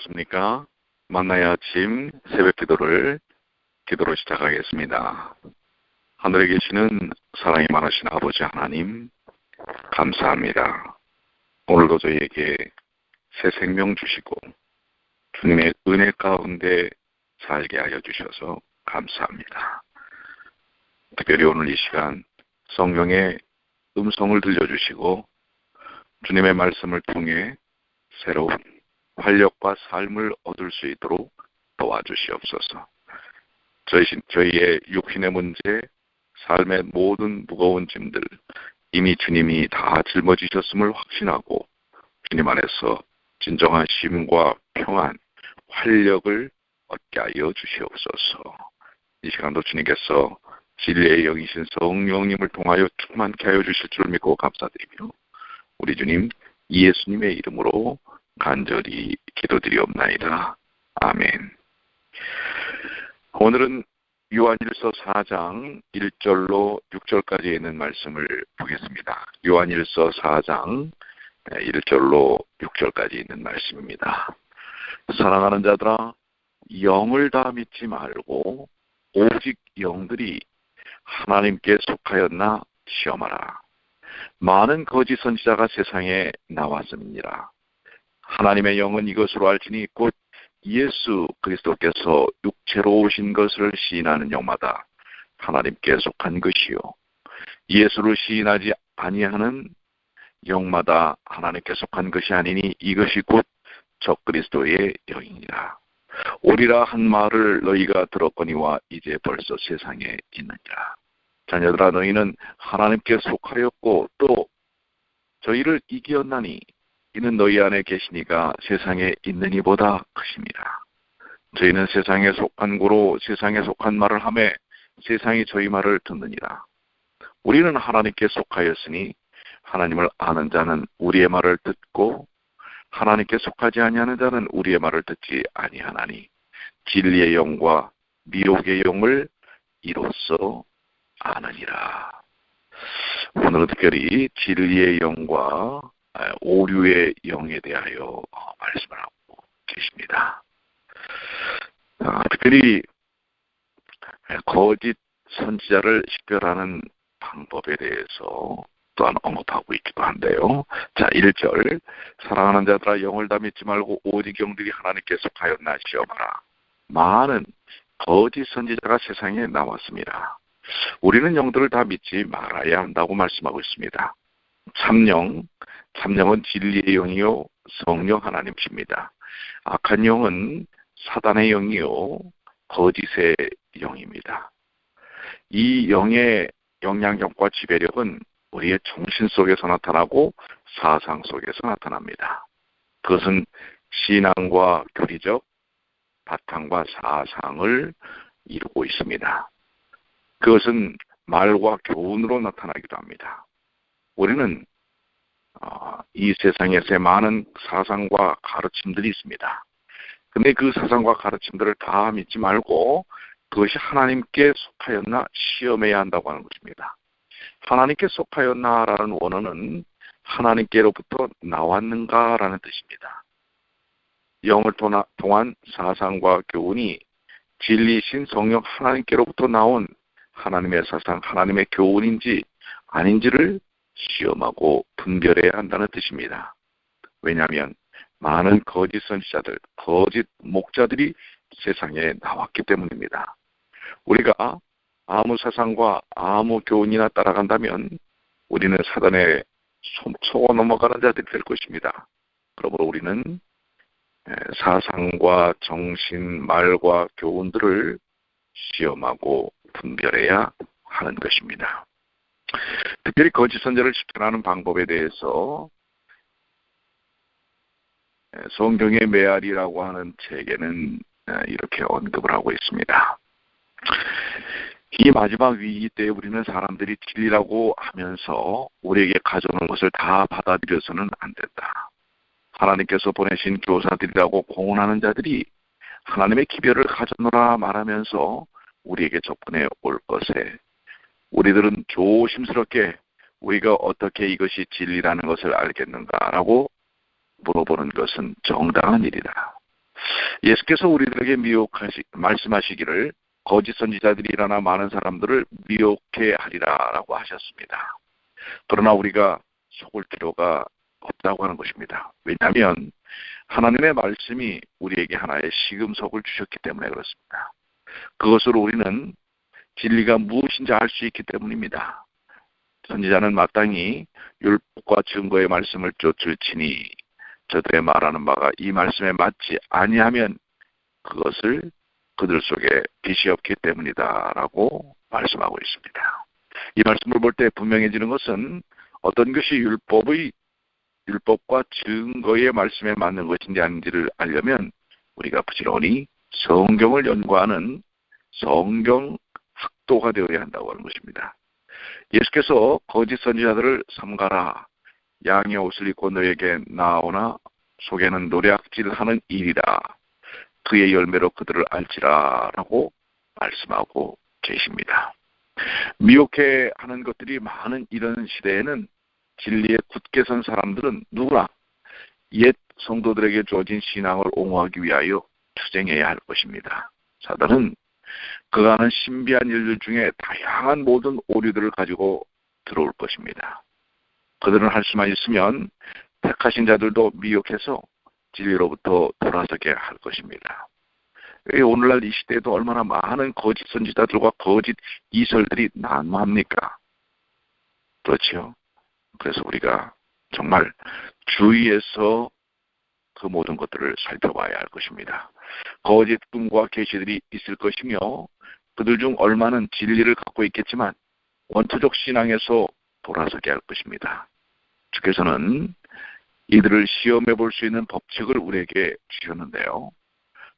안녕하셨습니까? 만나의 아침 새벽 기도로 시작하겠습니다. 하늘에 계시는 사랑이 많으신 아버지 하나님, 감사합니다. 오늘도 저희에게 새 생명 주시고 주님의 은혜 가운데 살게 하여 주셔서 감사합니다. 특별히 오늘 이 시간 성령의 음성을 들려주시고 주님의 말씀을 통해 새로운 활력과 삶을 얻을 수 있도록 도와주시옵소서. 저희의 육신의 문제, 삶의 모든 무거운 짐들 이미 주님이 다 짊어지셨음을 확신하고 주님 안에서 진정한 쉼과 평안, 활력을 얻게 하여 주시옵소서. 이 시간도 주님께서 진리의 영이신 성령님을 통하여 충만케 하여 주실 줄 믿고 감사드리며 우리 주님 예수님의 이름으로 간절히 기도드리옵나이다. 아멘. 오늘은 요한일서 4장 1절로 6절까지 있는 말씀을 보겠습니다. 요한일서 4장 1절로 6절까지 있는 말씀입니다. 사랑하는 자들아, 영을 다 믿지 말고 오직 영들이 하나님께 속하였나 시험하라. 많은 거짓 선지자가 세상에 나왔음이니라. 하나님의 영은 이것으로 알지니 곧 예수 그리스도께서 육체로 오신 것을 시인하는 영마다 하나님께 속한 것이요, 예수를 시인하지 아니하는 영마다 하나님께 속한 것이 아니니 이것이 곧 적그리스도의 영이니라. 오리라 한 말을 너희가 들었거니와 이제 벌써 세상에 있느니라. 자녀들아, 너희는 하나님께 속하였고 또 저희를 이기었나니 이는 너희 안에 계시니가 세상에 있는 이보다 크심이라. 저희는 세상에 속한 고로 세상에 속한 말을 하매 세상이 저희 말을 듣느니라. 우리는 하나님께 속하였으니 하나님을 아는 자는 우리의 말을 듣고 하나님께 속하지 아니하는 자는 우리의 말을 듣지 아니하나니 진리의 영과 미혹의 영을 이로써 아느니라. 오늘은 특별히 진리의 영과 오류의 영에 대하여 말씀을 하고 계십니다. 특별히 거짓 선지자를 식별하는 방법에 대해서 또한 언급하고 있기도 한데요. 자, 1절, 사랑하는 자들아, 영을 다 믿지 말고 오직 영들이 하나님께 속하였나 시험하라. 많은 거짓 선지자가 세상에 나왔습니다. 우리는 영들을 다 믿지 말아야 한다고 말씀하고 있습니다. 참영은 진리의 영이요 성령 하나님이십니다. 악한 영은 사단의 영이요 거짓의 영입니다. 이 영의 영향력과 지배력은 우리의 정신 속에서 나타나고 사상 속에서 나타납니다. 그것은 신앙과 교리적 바탕과 사상을 이루고 있습니다. 그것은 말과 교훈으로 나타나기도 합니다. 우리는 이 세상에서의 많은 사상과 가르침들이 있습니다. 근데 그 사상과 가르침들을 다 믿지 말고 그것이 하나님께 속하였나 시험해야 한다고 하는 것입니다. 하나님께 속하였나라는 원어는 하나님께로부터 나왔는가라는 뜻입니다. 영을 통한 사상과 교훈이 진리이신 성령 하나님께로부터 나온 하나님의 사상, 하나님의 교훈인지 아닌지를 시험하고 분별해야 한다는 뜻입니다. 왜냐하면 많은 거짓 선지자들, 거짓 목자들이 세상에 나왔기 때문입니다. 우리가 아무 사상과 아무 교훈이나 따라간다면 우리는 사단의 속아 넘어가는 자들이 될 것입니다. 그러므로 우리는 사상과 정신, 말과 교훈들을 시험하고 분별해야 하는 것입니다. 특별히 거짓 선지자를 식별하는 방법에 대해서 성경의 메아리라고 하는 책에는 이렇게 언급을 하고 있습니다. 이 마지막 위기 때에 우리는 사람들이 진리라고 하면서 우리에게 가져오는 것을 다 받아들여서는 안 된다. 하나님께서 보내신 교사들이라고 공언하는 자들이 하나님의 기별을 가져노라 말하면서 우리에게 접근해 올 것에 우리들은 조심스럽게 우리가 어떻게 이것이 진리라는 것을 알겠는가라고 물어보는 것은 정당한 일이다. 예수께서 우리들에게 말씀하시기를 거짓 선지자들이 일어나 많은 사람들을 미혹해 하리라라고 하셨습니다. 그러나 우리가 속을 필요가 없다고 하는 것입니다. 왜냐하면 하나님의 말씀이 우리에게 하나의 시금석을 주셨기 때문에 그렇습니다. 그것으로 우리는 진리가 무엇인지 알 수 있기 때문입니다. 선지자는 마땅히 율법과 증거의 말씀을 쫓을 치니 저들의 말하는 바가 이 말씀에 맞지 아니하면 그것을 그들 속에 빛이 없기 때문이다라고 말씀하고 있습니다. 이 말씀을 볼 때 분명해지는 것은 어떤 것이 율법과 증거의 말씀에 맞는 것인지 아닌지를 알려면 우리가 부지런히 성경을 연구하는 성경 학도가 되어야 한다고 하는 것입니다. 예수께서 거짓 선지자들을 삼가라. 양의 옷을 입고 너에게 나오나 속에는 노략질하는 일이라. 그의 열매로 그들을 알지라 라고 말씀하고 계십니다. 미혹해 하는 것들이 많은 이런 시대에는 진리에 굳게 선 사람들은 누구나 옛 성도들에게 주어진 신앙을 옹호하기 위하여 투쟁해야 할 것입니다. 사단은 그가 하는 신비한 일들 중에 다양한 모든 오류들을 가지고 들어올 것입니다. 그들은 할 수만 있으면 택하신 자들도 미혹해서 진리로부터 돌아서게 할 것입니다. 오늘날 이 시대에도 얼마나 많은 거짓 선지자들과 거짓 이설들이 난무합니까? 그렇지요. 그래서 우리가 정말 주의해서 그 모든 것들을 살펴봐야 할 것입니다. 거짓 꿈과 계시들이 있을 것이며 그들 중 얼마는 진리를 갖고 있겠지만 원초적 신앙에서 돌아서게 할 것입니다. 주께서는 이들을 시험해 볼 수 있는 법칙을 우리에게 주셨는데요.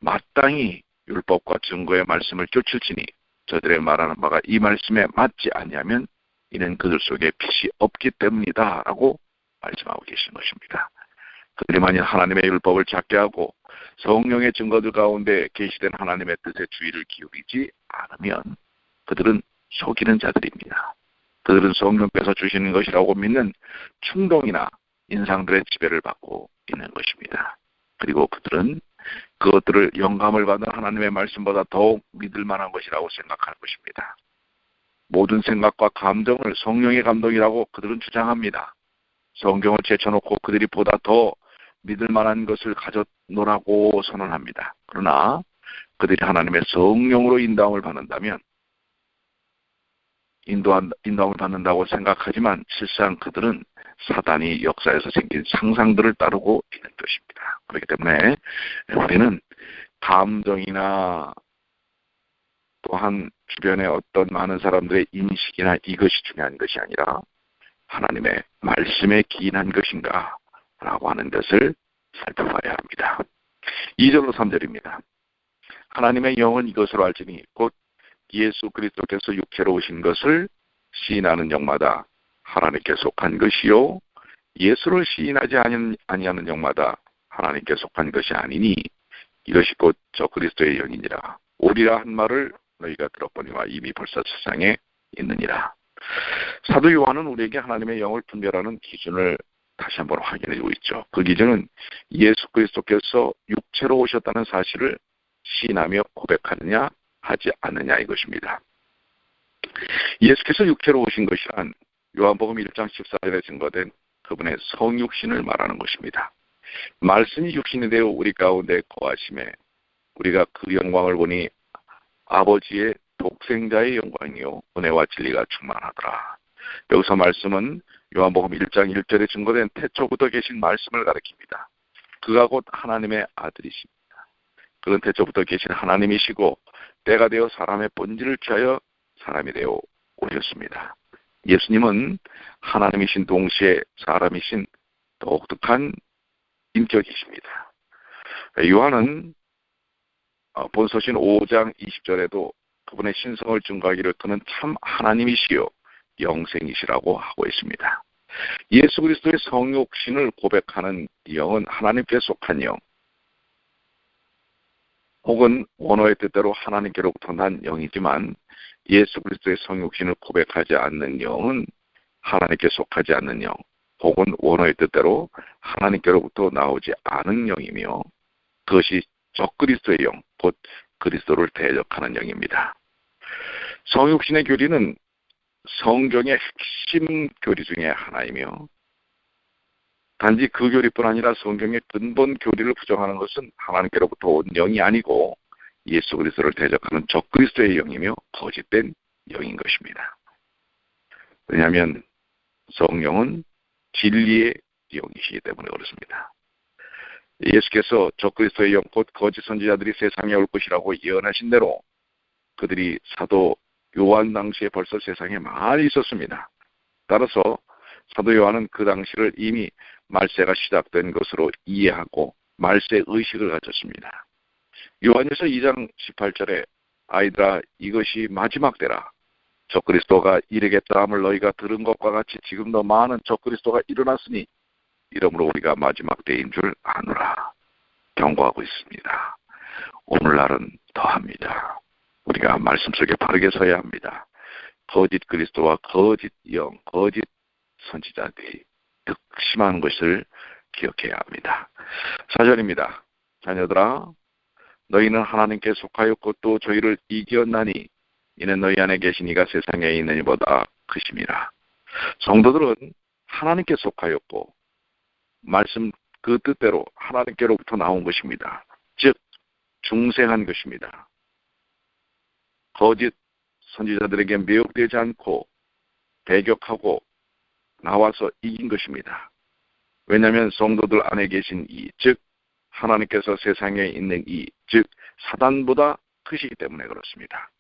마땅히 율법과 증거의 말씀을 쫓을지니 저들의 말하는 바가 이 말씀에 맞지 아니하면 이는 그들 속에 빛이 없기 때문이다 라고 말씀하고 계신 것입니다. 그들이 만일 하나님의 율법을 찾게 하고 성령의 증거들 가운데 계시된 하나님의 뜻에 주의를 기울이지 않으면 그들은 속이는 자들입니다. 그들은 성령께서 주시는 것이라고 믿는 충동이나 인상들의 지배를 받고 있는 것입니다. 그리고 그들은 그것들을 영감을 받은 하나님의 말씀보다 더욱 믿을 만한 것이라고 생각할 것입니다. 모든 생각과 감정을 성령의 감동이라고 그들은 주장합니다. 성경을 제쳐놓고 그들이 보다 더 믿을 만한 것을 가져놓으라고 선언합니다. 그러나 그들이 하나님의 성령으로 인도함을 받는다면 인도함을 받는다고 생각하지만 실상 그들은 사단이 역사에서 생긴 상상들을 따르고 있는 것입니다. 그렇기 때문에 우리는 감정이나 또한 주변의 어떤 많은 사람들의 인식이나 이것이 중요한 것이 아니라 하나님의 말씀에 기인한 것인가 라고 하는 것을 살펴봐야 합니다. 2절로 3절입니다. 하나님의 영은 이것으로 알지니 곧 예수 그리스도께서 육체로 오신 것을 시인하는 영마다 하나님께 속한 것이요 예수를 시인하지 아니하는 영마다 하나님께 속한 것이 아니니 이것이 곧 저 그리스도의 영이니라. 오리라 한 말을 너희가 들었거니와 이미 벌써 세상에 있느니라. 사도 요한은 우리에게 하나님의 영을 분별하는 기준을 다시 한번 확인해주고 있죠. 그 기준은 예수 그리스도께서 육체로 오셨다는 사실을 시인하며 고백하느냐 하지 않느냐 이것입니다. 예수께서 육체로 오신 것이란 요한복음 1장 14절에 증거된 그분의 성육신을 말하는 것입니다. 말씀이 육신이 되어 우리 가운데 거하심에 우리가 그 영광을 보니 아버지의 독생자의 영광이요 은혜와 진리가 충만하더라. 여기서 말씀은 요한복음 1장 1절에 증거된 태초부터 계신 말씀을 가리킵니다. 그가 곧 하나님의 아들이십니다. 그는 태초부터 계신 하나님이시고 때가 되어 사람의 본질을 취하여 사람이 되어 오셨습니다. 예수님은 하나님이신 동시에 사람이신 독특한 인격이십니다. 요한은 본서신 5장 20절에도 그분의 신성을 증거하기를 그는 참 하나님이시요 영생이시라고 하고 있습니다. 예수 그리스도의 성육신을 고백하는 영은 하나님께 속한 영 혹은 원어의 뜻대로 하나님께로부터 난 영이지만 예수 그리스도의 성육신을 고백하지 않는 영은 하나님께 속하지 않는 영 혹은 원어의 뜻대로 하나님께로부터 나오지 않은 영이며 그것이 적그리스도의 영, 곧 그리스도를 대적하는 영입니다. 성육신의 교리는 성경의 핵심 교리 중에 하나이며 단지 그 교리뿐 아니라 성경의 근본 교리를 부정하는 것은 하나님께로부터 온 영이 아니고 예수 그리스도를 대적하는 적그리스도의 영이며 거짓된 영인 것입니다. 왜냐하면 성령은 진리의 영이시기 때문에 그렇습니다. 예수께서 적그리스도의 영, 곧 거짓 선지자들이 세상에 올 것이라고 예언하신 대로 그들이 사도 요한 당시에 벌써 세상에 많이 있었습니다. 따라서 사도 요한은 그 당시를 이미 말세가 시작된 것으로 이해하고 말세 의식을 가졌습니다. 요한일서 2장 18절에 아이들아 이것이 마지막 때라 적그리스도가 이르겠다 함을 너희가 들은 것과 같이 지금도 많은 적그리스도가 일어났으니 이러므로 우리가 마지막 때인 줄 아노라 경고하고 있습니다. 오늘날은 더합니다. 우리가 말씀 속에 바르게 서야 합니다. 거짓 그리스도와 거짓 영, 거짓 선지자들이 극심한 것을 기억해야 합니다. 4절입니다. 자녀들아 너희는 하나님께 속하였고 또 저희를 이겼나니 이는 너희 안에 계신 이가 세상에 있는 이보다 크심이라. 성도들은 하나님께 속하였고 말씀 그 뜻대로 하나님께로부터 나온 것입니다. 즉 중생한 것입니다. 거짓 선지자들에게 미혹되지 않고 배격하고 나와서 이긴 것입니다. 왜냐하면 성도들 안에 계신 이, 즉 하나님께서 세상에 있는 이, 즉 사단보다 크시기 때문에 그렇습니다.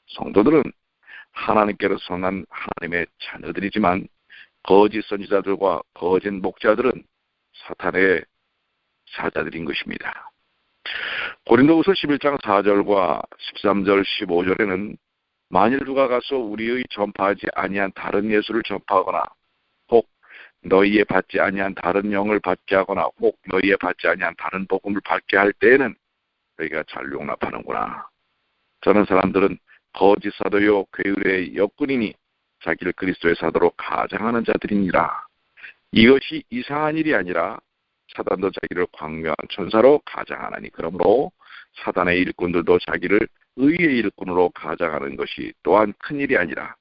성도들은 하나님께로서 난 하나님의 자녀들이지만 거짓 선지자들과 거짓 목자들은 사탄의 사자들인 것입니다. 고린도후서 11장 4절과 13절 15절에는 만일 누가 가서 우리의 전파하지 아니한 다른 예수를 전파하거나 혹 너희의 받지 아니한 다른 영을 받게 하거나 혹 너희의 받지 아니한 다른 복음을 받게 할 때에는 너희가 잘 용납하는구나. 저는 사람들은 거짓 사도요 괴율의 역군이니 자기를 그리스도의 사도로 가장하는 자들이니라. 이것이 이상한 일이 아니라 사단도 자기를 광명한 천사로 가장하나니 그러므로 사단의 일꾼들도 자기를 의의 일꾼으로 가장하는 것이 또한 큰일이 아니라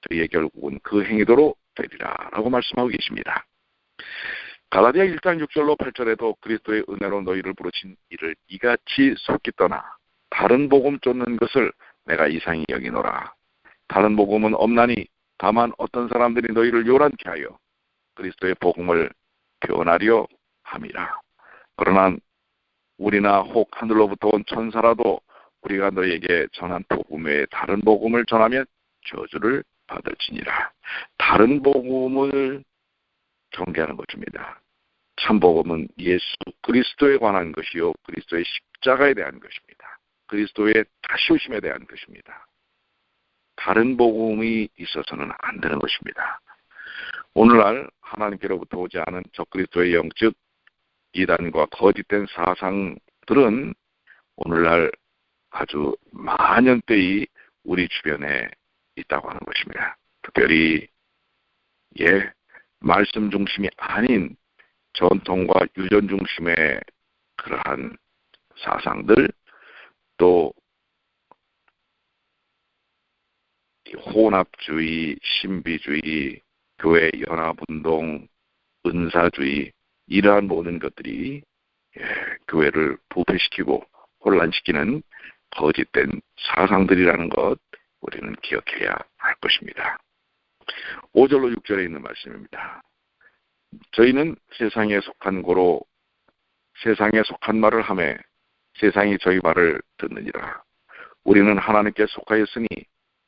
저희의 결국은 그 행위도로 되리라 라고 말씀하고 계십니다. 갈라디아 1장 6절로 8절에도 그리스도의 은혜로 너희를 부르신 이를 이같이 속기 떠나 다른 복음 쫓는 것을 내가 이상히 여기노라. 다른 복음은 없나니 다만 어떤 사람들이 너희를 요란케 하여 그리스도의 복음을 변하려 함이라. 그러나 우리나 혹 하늘로부터 온 천사라도 우리가 너희에게 전한 복음 외에 다른 복음을 전하면 저주를 받을지니라. 다른 복음을 경계하는 것입니다. 참 복음은 예수 그리스도에 관한 것이요 그리스도의 십자가에 대한 것입니다. 그리스도의 다시 오심에 대한 것입니다. 다른 복음이 있어서는 안 되는 것입니다. 오늘날 하나님께로부터 오지 않은 적그리스도의 영, 즉 이단과 거짓된 사상들은 오늘날 아주 만연대히 우리 주변에 있다고 하는 것입니다. 특별히 말씀 중심이 아닌 전통과 유전 중심의 그러한 사상들, 또 혼합주의, 신비주의, 교회 연합운동, 은사주의 이러한 모든 것들이 교회를 부패시키고 혼란시키는 거짓된 사상들이라는 것 우리는 기억해야 할 것입니다. 5절로 6절에 있는 말씀입니다. 저희는 세상에 속한 고로 세상에 속한 말을 하매 세상이 저희 말을 듣느니라. 우리는 하나님께 속하였으니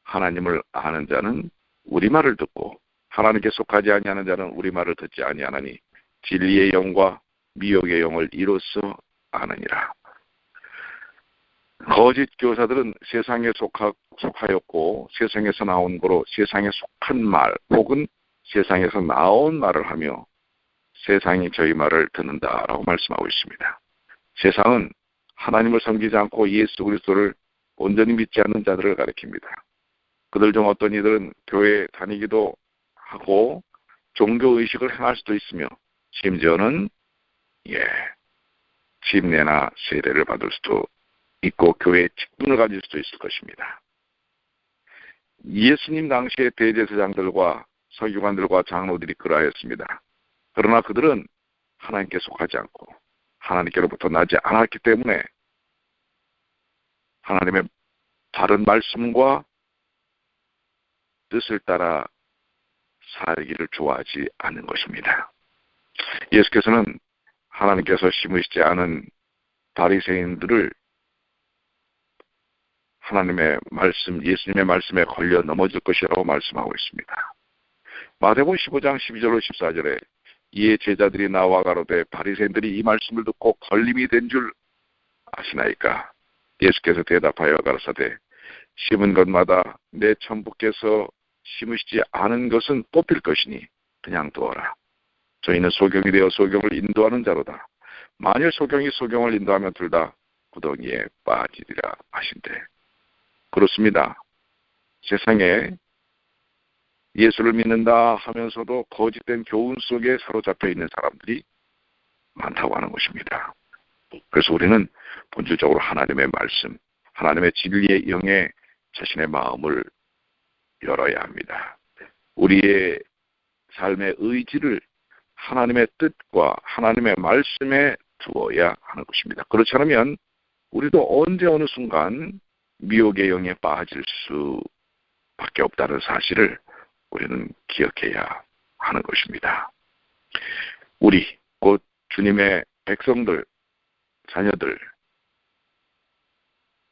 하나님을 아는 자는 우리 말을 듣고 하나님께 속하지 아니하는 자는 우리 말을 듣지 아니하나니 진리의 영과 미혹의 영을 이로써 아느니라. 거짓 교사들은 세상에 속하였고 세상에서 나온 거로 세상에 속한 말 혹은 세상에서 나온 말을 하며 세상이 저희 말을 듣는다라고 말씀하고 있습니다. 세상은 하나님을 섬기지 않고 예수 그리스도를 온전히 믿지 않는 자들을 가리킵니다. 그들 중 어떤 이들은 교회에 다니기도 하고 종교의식을 행할 수도 있으며 심지어는 침례나 세례를 받을 수도 있고 교회의 직분을 가질 수도 있을 것입니다. 예수님 당시의 대제사장들과 서기관들과 장로들이 그러하였습니다. 그러나 그들은 하나님께 속하지 않고 하나님께로부터 나지 않았기 때문에 하나님의 바른 말씀과 뜻을 따라 살기를 좋아하지 않는 것입니다. 예수께서는 하나님께서 심으시지 않은 바리새인들을 하나님의 말씀, 예수님의 말씀에 걸려 넘어질 것이라고 말씀하고 있습니다. 마태복음 15장 12절로 14절에 이에 제자들이 나와 가로되 바리새인들이 이 말씀을 듣고 걸림이 된 줄 아시나이까? 예수께서 대답하여 가라사대 심은 것마다 내 천부께서 심으시지 않은 것은 뽑힐 것이니 그냥 두어라. 저희는 소경이 되어 소경을 인도하는 자로다. 만일 소경이 소경을 인도하면 둘 다 구덩이에 빠지리라 하신대. 그렇습니다. 세상에 예수를 믿는다 하면서도 거짓된 교훈 속에 사로잡혀 있는 사람들이 많다고 하는 것입니다. 그래서 우리는 본질적으로 하나님의 말씀, 하나님의 진리의 영에 자신의 마음을 열어야 합니다. 우리의 삶의 의지를 하나님의 뜻과 하나님의 말씀에 두어야 하는 것입니다. 그렇지 않으면 우리도 언제 어느 순간 미혹의 영에 빠질 수밖에 없다는 사실을 우리는 기억해야 하는 것입니다. 우리 곧 주님의 백성들, 자녀들,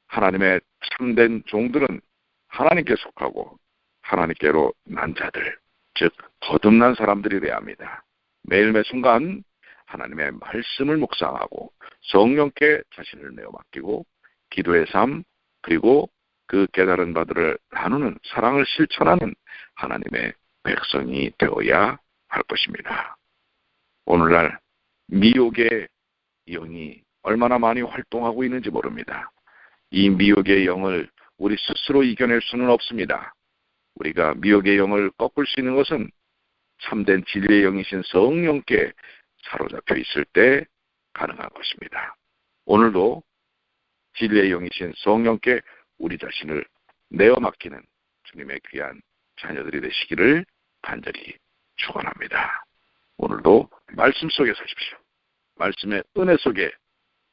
하나님의 참된 종들은 하나님께 속하고 하나님께로 난 자들, 즉 거듭난 사람들이 되어야 합니다. 매일 매 순간 하나님의 말씀을 묵상하고 성령께 자신을 내어 맡기고 기도의 삶, 그리고 그 깨달은 바들을 나누는, 사랑을 실천하는 하나님의 백성이 되어야 할 것입니다. 오늘날 미혹의 영이 얼마나 많이 활동하고 있는지 모릅니다. 이 미혹의 영을 우리 스스로 이겨낼 수는 없습니다. 우리가 미혹의 영을 꺾을 수 있는 것은 참된 진리의 영이신 성령께 사로잡혀 있을 때 가능한 것입니다. 오늘도 진리의 영이신 성령께 우리 자신을 내어 맡기는 주님의 귀한 자녀들이 되시기를 간절히 축원합니다. 오늘도 말씀 속에 사십시오. 말씀의 은혜 속에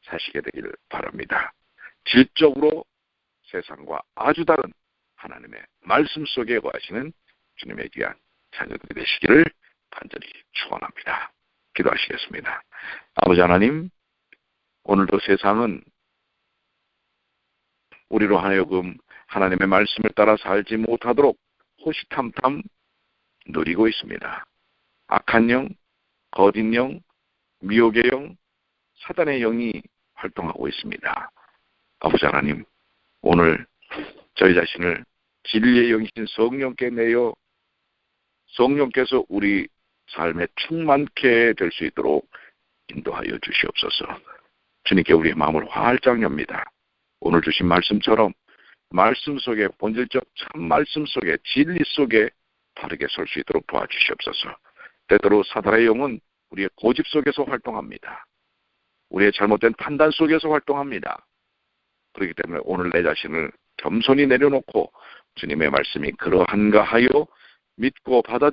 사시게 되기를 바랍니다. 질적으로 세상과 아주 다른 하나님의 말씀 속에 거하시는 주님의 귀한 자녀들이 되시기를 간절히 축원합니다. 기도하시겠습니다. 아버지 하나님, 오늘도 세상은 우리로 하여금 하나님의 말씀을 따라 살지 못하도록 호시탐탐 누리고 있습니다. 악한 영, 거짓 영, 미혹의 영, 사단의 영이 활동하고 있습니다. 아버지 하나님, 오늘 저희 자신을 진리의 영이신 성령께 내어 성령께서 우리 삶에 충만케 될 수 있도록 인도하여 주시옵소서. 주님께 우리의 마음을 활짝 엽니다. 오늘 주신 말씀처럼 말씀 속에, 본질적 참 말씀 속에, 진리 속에 바르게 설 수 있도록 도와주시옵소서. 때때로 사단의 영은 우리의 고집 속에서 활동합니다. 우리의 잘못된 판단 속에서 활동합니다. 그렇기 때문에 오늘 내 자신을 겸손히 내려놓고 주님의 말씀이 그러한가 하여 믿고 받아